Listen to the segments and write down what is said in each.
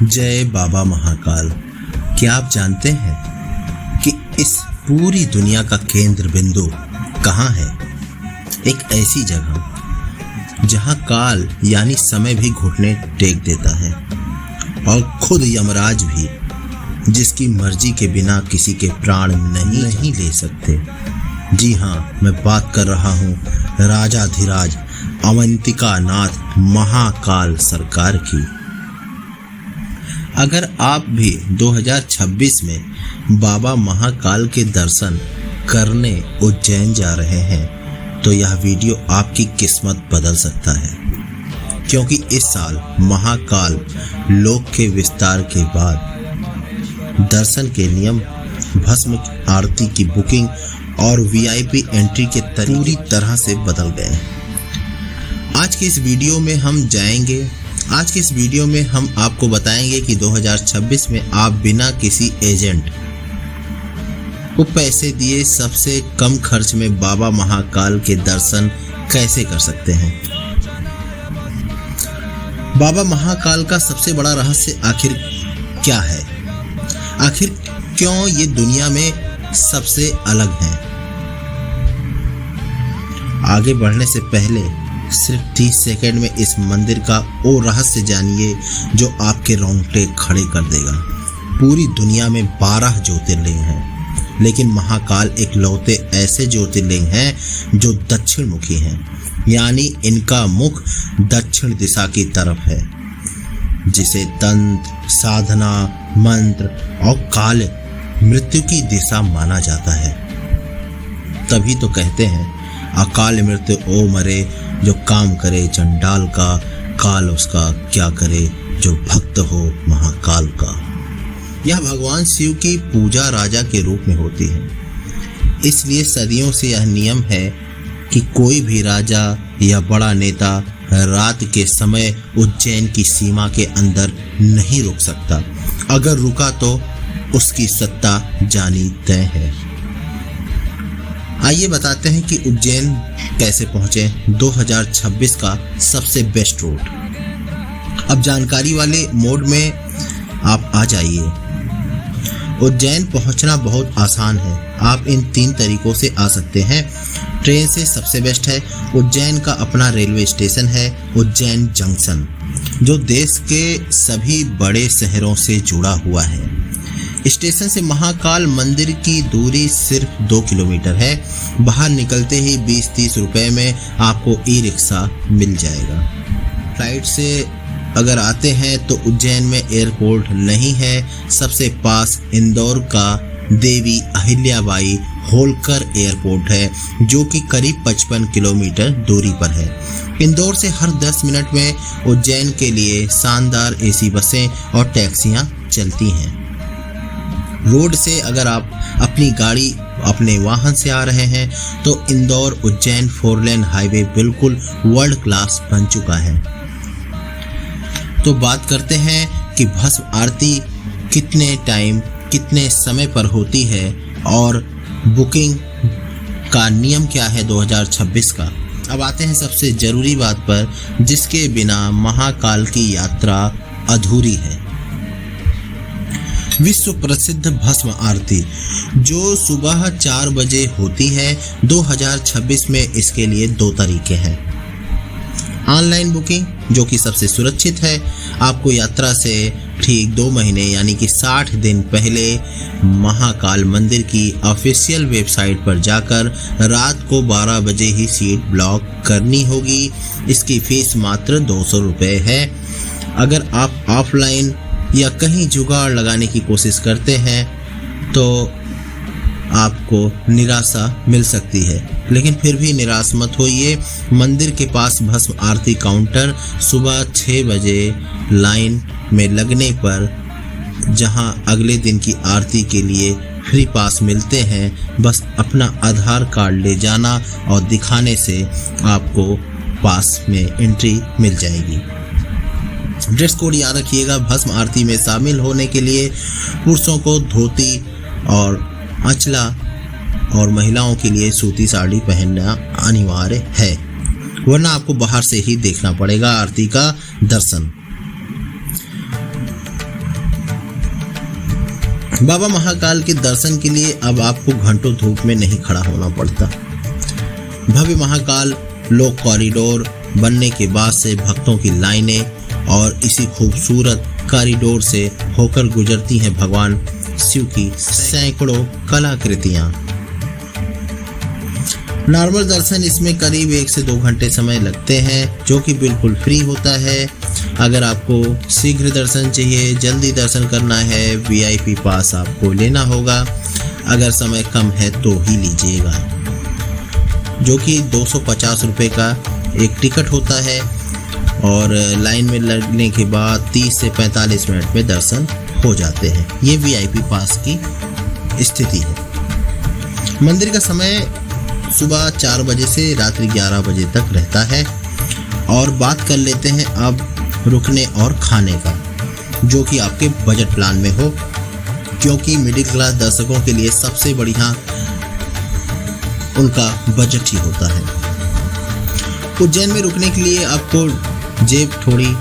जय बाबा महाकाल। क्या आप जानते हैं कि इस पूरी दुनिया का केंद्र बिंदु कहाँ है? एक ऐसी जगह जहाँ काल यानी समय भी घुटने टेक देता है और खुद यमराज भी, जिसकी मर्जी के बिना किसी के प्राण नहीं ले सकते। जी हाँ, मैं बात कर रहा हूँ राजाधिराज अवंतिका नाथ महाकाल सरकार की। अगर आप भी 2026 में बाबा महाकाल के दर्शन करने उज्जैन जा रहे हैं तो यह वीडियो आपकी किस्मत बदल सकता है, क्योंकि इस साल महाकाल लोक के विस्तार के बाद दर्शन के नियम, भस्म आरती की बुकिंग और वीआईपी एंट्री के तरीके पूरी तरह से बदल गए हैं। आज के इस वीडियो में हम आपको बताएंगे कि 2026 में आप बिना किसी एजेंट को पैसे दिए सबसे कम खर्च में बाबा महाकाल के दर्शन कैसे कर सकते हैं। बाबा महाकाल का सबसे बड़ा रहस्य आखिर क्या है? आखिर क्यों ये दुनिया में सबसे अलग है? आगे बढ़ने से पहले सिर्फ 30 सेकंड में इस मंदिर का वो रहस्य जानिए जो आपके रोंगटे खड़े कर देगा। पूरी दुनिया में 12 ज्योतिर्लिंग हैं, लेकिन महाकाल इकलौते ऐसे ज्योतिर्लिंग हैं जो दक्षिण मुखी हैं, यानी इनका मुख दक्षिण दिशा की तरफ है, जिसे तंत्र, साधना, मंत्र और काल मृत्यु की दिशा माना जाता है। तभी तो कहते हैं अकाल मृत्यु ओ मरे, जो काम करे चंडाल का, काल उसका क्या करे जो भक्त हो महाकाल का। यह भगवान शिव की पूजा राजा के रूप में होती है। इसलिए सदियों से यह नियम है कि कोई भी राजा या बड़ा नेता रात के समय उज्जैन की सीमा के अंदर नहीं रुक सकता। अगर रुका तो उसकी सत्ता जानी तय है। आइए बताते हैं कि उज्जैन कैसे पहुंचे। 2026 का सबसे बेस्ट रूट। अब जानकारी वाले मोड में आप आ जाइए। उज्जैन पहुंचना बहुत आसान है। आप इन 3 तरीकों से आ सकते हैं। ट्रेन से सबसे बेस्ट है। उज्जैन का अपना रेलवे स्टेशन है, उज्जैन जंक्शन, जो देश के सभी बड़े शहरों से जुड़ा हुआ है। स्टेशन से महाकाल मंदिर की दूरी सिर्फ 2 किलोमीटर है। बाहर निकलते ही 20-30 रुपए में आपको ई रिक्शा मिल जाएगा। फ्लाइट से अगर आते हैं तो उज्जैन में एयरपोर्ट नहीं है। सबसे पास इंदौर का देवी अहिल्याबाई होलकर एयरपोर्ट है, जो कि करीब 55 किलोमीटर दूरी पर है। इंदौर से हर 10 मिनट में उज्जैन के लिए शानदार एसी बसें और टैक्सियां चलती हैं। रोड से अगर आप अपनी गाड़ी, अपने वाहन से आ रहे हैं तो इंदौर उज्जैन 4 लेन हाईवे बिल्कुल वर्ल्ड क्लास बन चुका है। तो बात करते हैं कि भस्म आरती कितने समय पर होती है और बुकिंग का नियम क्या है 2026 का। अब आते हैं सबसे जरूरी बात पर, जिसके बिना महाकाल की यात्रा अधूरी है। विश्व प्रसिद्ध भस्म आरती जो सुबह 4 बजे होती है। 2026 में इसके लिए 2 तरीके हैं। ऑनलाइन बुकिंग, जो कि सबसे सुरक्षित है। आपको यात्रा से ठीक 2 महीने यानी कि 60 दिन पहले महाकाल मंदिर की ऑफिशियल वेबसाइट पर जाकर रात को 12 बजे ही सीट ब्लॉक करनी होगी। इसकी फीस मात्र 200 रुपये है। अगर आप ऑफलाइन या कहीं जुगाड़ लगाने की कोशिश करते हैं तो आपको निराशा मिल सकती है, लेकिन फिर भी निराश मत होइए। मंदिर के पास भस्म आरती काउंटर सुबह 6 बजे लाइन में लगने पर, जहां अगले दिन की आरती के लिए फ्री पास मिलते हैं, बस अपना आधार कार्ड ले जाना और दिखाने से आपको पास में एंट्री मिल जाएगी। ड्रेस कोड याद रखिएगा। भस्म आरती में शामिल होने के लिए पुरुषों को धोती और अचला और महिलाओं के लिए सूती साड़ी पहनना अनिवार्य है, वरना आपको बाहर से ही देखना पड़ेगा आरती का दर्शन। बाबा महाकाल के दर्शन के लिए अब आपको घंटों धूप में नहीं खड़ा होना पड़ता। भव्य महाकाल लोक कॉरिडोर बनने के बाद से भक्तों की लाइनें और इसी खूबसूरत कॉरिडोर से होकर गुजरती हैं भगवान शिव की सैकड़ों कलाकृतियां। नॉर्मल दर्शन इसमें करीब 1 से 2 घंटे समय लगते हैं, जो कि बिल्कुल फ्री होता है। अगर आपको शीघ्र दर्शन चाहिए, जल्दी दर्शन करना है, VIP पास आपको लेना होगा। अगर समय कम है तो ही लीजिएगा, जो कि 250 रुपये का एक टिकट होता है और लाइन में लगने के बाद 30 से 45 मिनट में दर्शन हो जाते हैं। ये VIP पास की स्थिति है। मंदिर का समय सुबह 4 बजे से रात्रि 11 बजे तक रहता है। और बात कर लेते हैं अब रुकने और खाने का, जो कि आपके बजट प्लान में हो, क्योंकि मिडिल क्लास दर्शकों के लिए सबसे बढ़िया उनका बजट ही होता है। उज्जैन में रुकने के लिए आपको जेब थोड़ी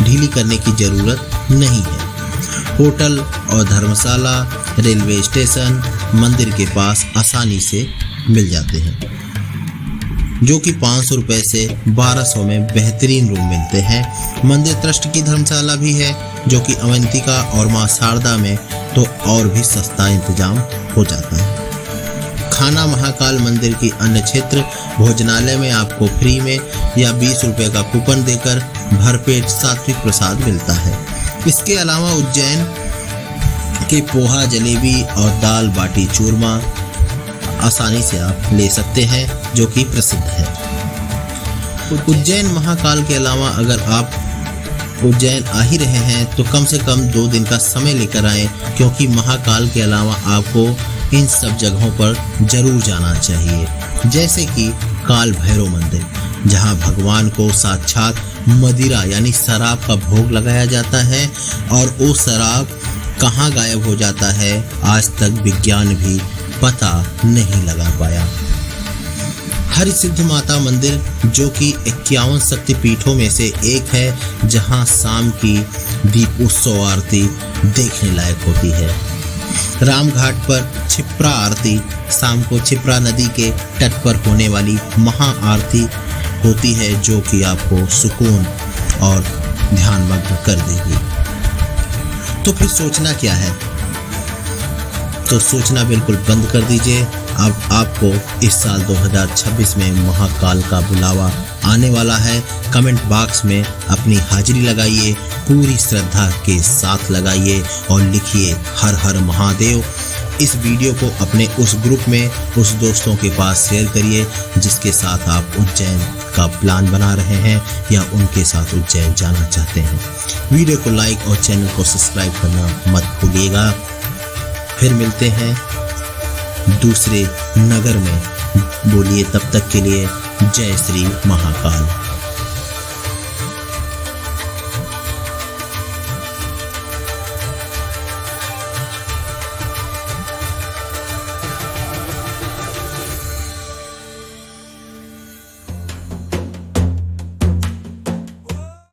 ढीली करने की ज़रूरत नहीं है। होटल और धर्मशाला रेलवे स्टेशन मंदिर के पास आसानी से मिल जाते हैं, जो कि 500 रुपये से 1200 में बेहतरीन रूम मिलते हैं। मंदिर ट्रस्ट की धर्मशाला भी है, जो कि अवंतिका और मां शारदा में तो और भी सस्ता इंतजाम हो जाता है। खाना महाकाल मंदिर की अन्य क्षेत्र भोजनालय में आपको फ्री में या 20 रुपये का कूपन देकर भरपेट सात्विक प्रसाद मिलता है। इसके अलावा उज्जैन के पोहा, जलेबी और दाल बाटी चूरमा आसानी से आप ले सकते हैं, जो कि प्रसिद्ध है। उज्जैन महाकाल के अलावा अगर आप उज्जैन आ ही रहे हैं तो कम से कम 2 दिन का समय लेकर आएं, क्योंकि महाकाल के अलावा आपको इन सब जगहों पर जरूर जाना चाहिए। जैसे कि काल भैरव मंदिर, जहां भगवान को साक्षात मदिरा यानी शराब का भोग लगाया जाता है, और वो शराब कहाँ गायब हो जाता है आज तक विज्ञान भी पता नहीं लगा पाया। हरिसिद्धि माता मंदिर, जो कि 51 शक्तिपीठों में से एक है, जहां शाम की दीप उत्सव आरती देखने लायक होती है। रामघाट पर क्षिप्रा आरती, शाम को क्षिप्रा नदी के तट पर होने वाली महा आरती होती है, जो कि आपको सुकून और ध्यानमग्न कर देगी। तो फिर सोचना क्या है? तो सोचना बिल्कुल बंद कर दीजिए। अब आपको इस साल 2026 में महाकाल का बुलावा आने वाला है। कमेंट बॉक्स में अपनी हाजिरी लगाइए, पूरी श्रद्धा के साथ लगाइए और लिखिए हर हर महादेव। इस वीडियो को अपने उस ग्रुप में उस दोस्तों के पास शेयर करिए जिसके साथ आप उज्जैन का प्लान बना रहे हैं या उनके साथ उज्जैन जाना चाहते हैं। वीडियो को लाइक और चैनल को सब्सक्राइब करना मत भूलिएगा। फिर मिलते हैं दूसरे नगर में। बोलिए तब तक के लिए जय श्री महाकाल।